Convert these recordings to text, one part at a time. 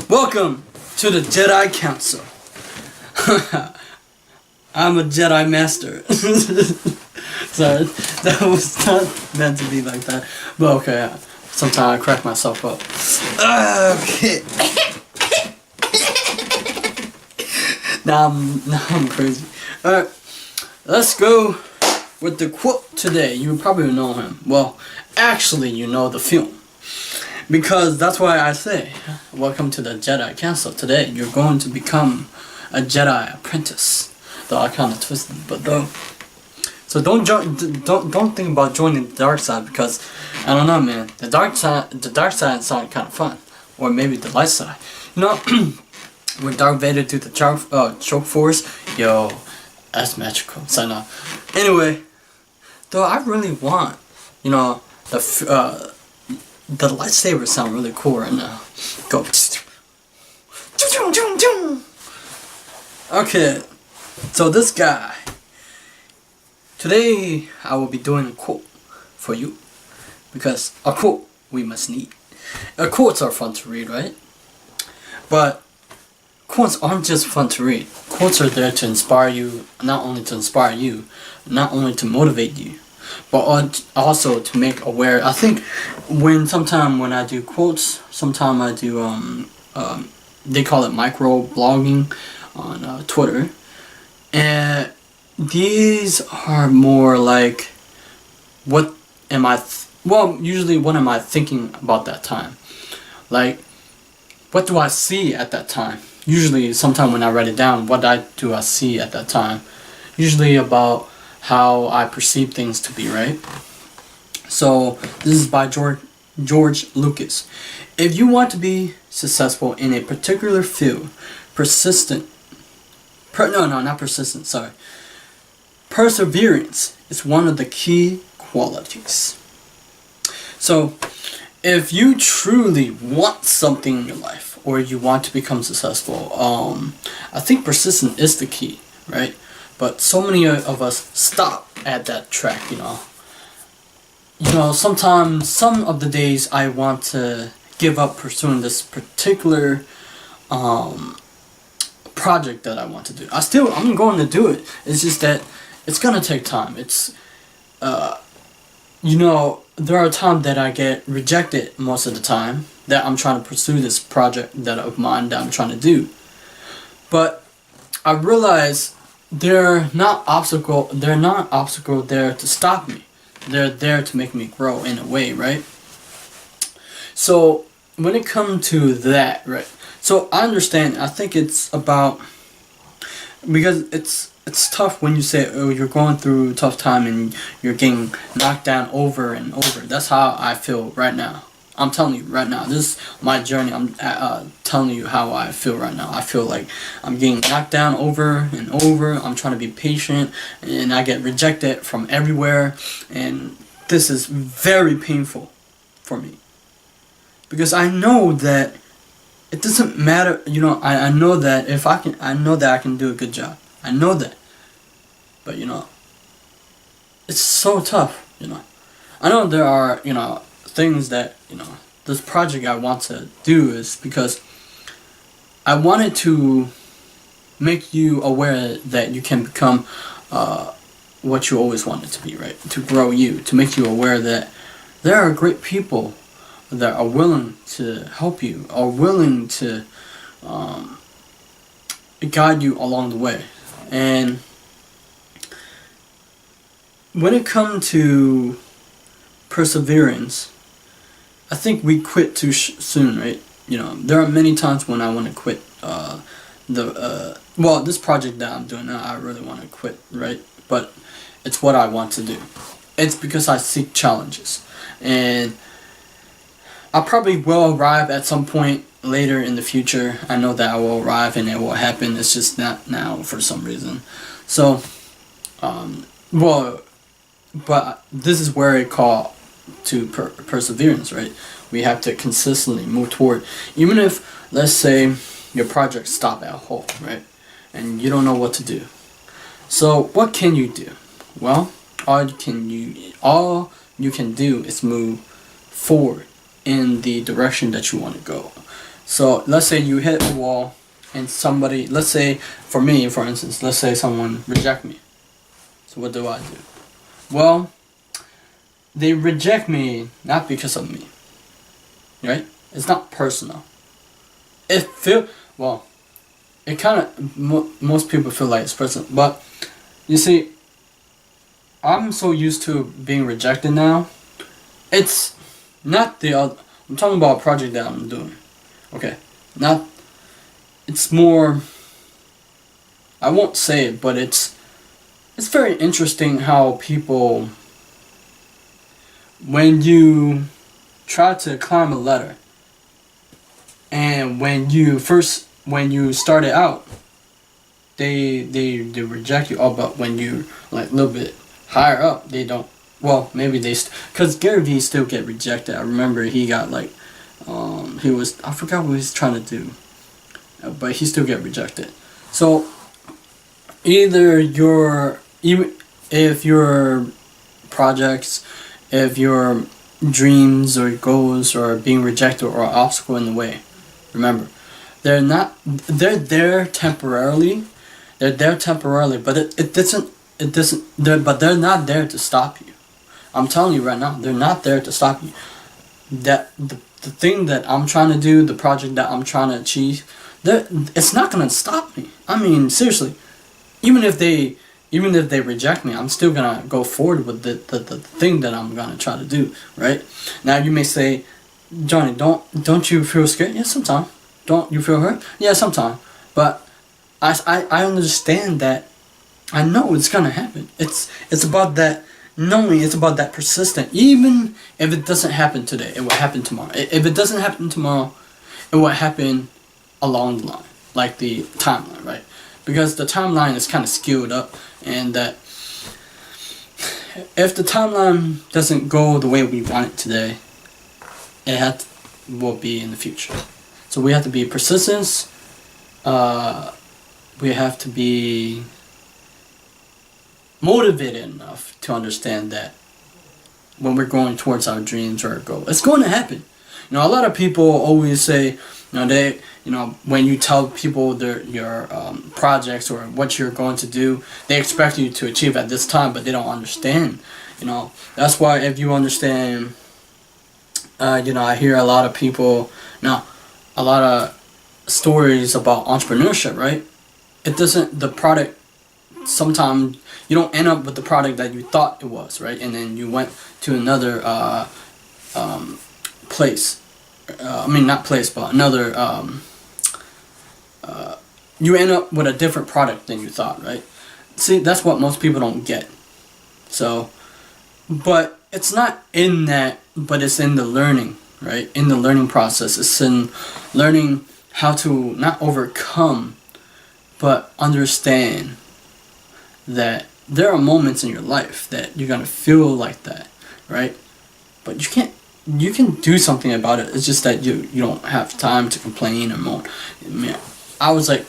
Welcome to the Jedi Council. I'm a Jedi Master. Sorry, that was not meant to be like that. But okay, sometimes I crack myself up. Okay. now I'm crazy. Alright, let's go with the quote today. You probably know him. Well, actually, you know the film. Because that's why I say, welcome to the Jedi Council. Today, you're going to become a Jedi apprentice. Though I kind of twisted, but though. So don't think about joining the dark side, because I don't know, man. The dark side sounds kind of fun, or maybe the light side. You know, when Darth Vader do the choke force, yo, that's magical. Sign off. Anyway, though I really want, you know, the lightsabers sound really cool right now. Go. Okay, so this guy. Today I will be doing a quote for you, because a quote we must need. Quotes are fun to read, right? But quotes aren't just fun to read. Quotes are there to inspire you, not only to inspire you, not only to motivate you, but also to make aware. I think when I do quotes, sometimes I do they call it micro blogging on Twitter, and these are more like what am I usually what am I thinking about that time, like what do I see at that time. Usually sometime when I write it down, what do I see at that time, usually about how I perceive things to be, right? So this is by George Lucas. If you want to be successful in a particular field, perseverance is one of the key qualities. So if you truly want something in your life, or you want to become successful, I think persistence is the key, right? But so many of us stop at that track, you know. Sometimes, some of the days I want to give up pursuing this particular project that I want to do. I'm going to do it. It's just that it's gonna take time. It's, there are times that I get rejected most of the time that I'm trying to pursue this project of mine that I'm trying to do. But I realize they're not obstacle there to stop me. They're there to make me grow in a way, right? So when it comes to that, right? So I understand. I think it's about, because it's tough when you say, oh, you're going through a tough time and you're getting knocked down over and over. That's how I feel right now. I'm telling you right now, this is my journey. I'm telling you how I feel right now. I feel like I'm getting knocked down over and over. I'm trying to be patient, and I get rejected from everywhere, and this is very painful for me, because I know that it doesn't matter. I know that I know that I can do a good job. I know that, but it's so tough. I know there are things that this project I want to do is because I wanted to make you aware that you can become what you always wanted to be, right? To grow you, to make you aware that there are great people that are willing to help you, are willing to guide you along the way. And when it comes to perseverance, I think we quit too soon, right? There are many times when I want to quit this project that I'm doing now. I really want to quit, right? But it's what I want to do. It's because I seek challenges, and I probably will arrive at some point later in the future. I know that I will arrive and it will happen. It's just not now for some reason. So, but this is where it called to perseverance, right? We have to consistently move toward, even if, let's say, your project stop at halt, right? And you don't know what to do. So what can you do? Well, all you can do is move forward in the direction that you want to go. So let's say you hit a wall and somebody, let's say for me, for instance, let's say someone reject me. So what do? Well, they reject me not because of me, right? It's not personal. It kind of, most people feel like it's personal, but you see, I'm so used to being rejected now. It's not the other, I'm talking about a project that I'm doing. Okay, it's more, I won't say it, but it's very interesting how people, when you try to climb a ladder, and when you started out, they reject you. Oh, but when you like a little bit higher up, they don't. Well, maybe because Gary Vee still get rejected. I remember he got like, I forgot what he was trying to do, but he still get rejected. So either if your projects, if your dreams or goals are being rejected or an obstacle in the way, remember, they're there temporarily. They're there temporarily, but but they're not there to stop you. I'm telling you right now, they're not there to stop you. That the thing that I'm trying to do, the project that I'm trying to achieve, it's not gonna stop me. I mean, seriously, even if they reject me, I'm still gonna go forward with the thing that I'm gonna try to do. Right now, you may say, Johnny, don't you feel scared? Yeah, sometimes. Don't you feel hurt? Yeah, sometimes. But I understand that. I know it's gonna happen. It's about that knowing. It's about that persistent. Even if it doesn't happen today, it will happen tomorrow. If it doesn't happen tomorrow, it will happen along the line, like the timeline, right? Because the timeline is kind of skewed up, and that if the timeline doesn't go the way we want it today, will be in the future. So we have to be persistent. We have to be motivated enough to understand that when we're going towards our dreams or our goal, it's going to happen. A lot of people always say, when you tell people your projects or what you're going to do, they expect you to achieve at this time, but they don't understand. That's why if you understand, I hear a lot of people a lot of stories about entrepreneurship, right? The product, sometimes you don't end up with the product that you thought it was, right? And then you went to another place. Not place, but another, you end up with a different product than you thought, right? See, that's what most people don't get. So, but it's not in that, but it's in the learning, right? In the learning process. It's in learning how to not overcome, but understand that there are moments in your life that you're going to feel like that, right? But you can do something about it. It's just that you don't have time to complain or moan. I was like,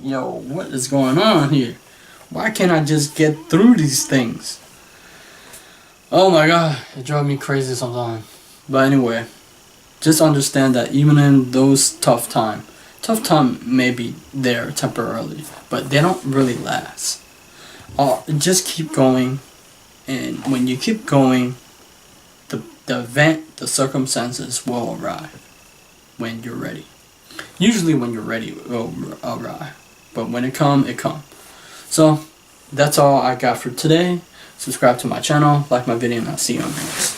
yo, what is going on here? Why can't I just get through these things? Oh my God, it drove me crazy sometimes. But anyway, just understand that even in those tough time may be there temporarily, but they don't really last. Just keep going, and when you keep going, the event, the circumstances will arrive when you're ready. Usually when you're ready, it will arrive. But when it comes, it comes. So, that's all I got for today. Subscribe to my channel, like my video, and I'll see you on the next.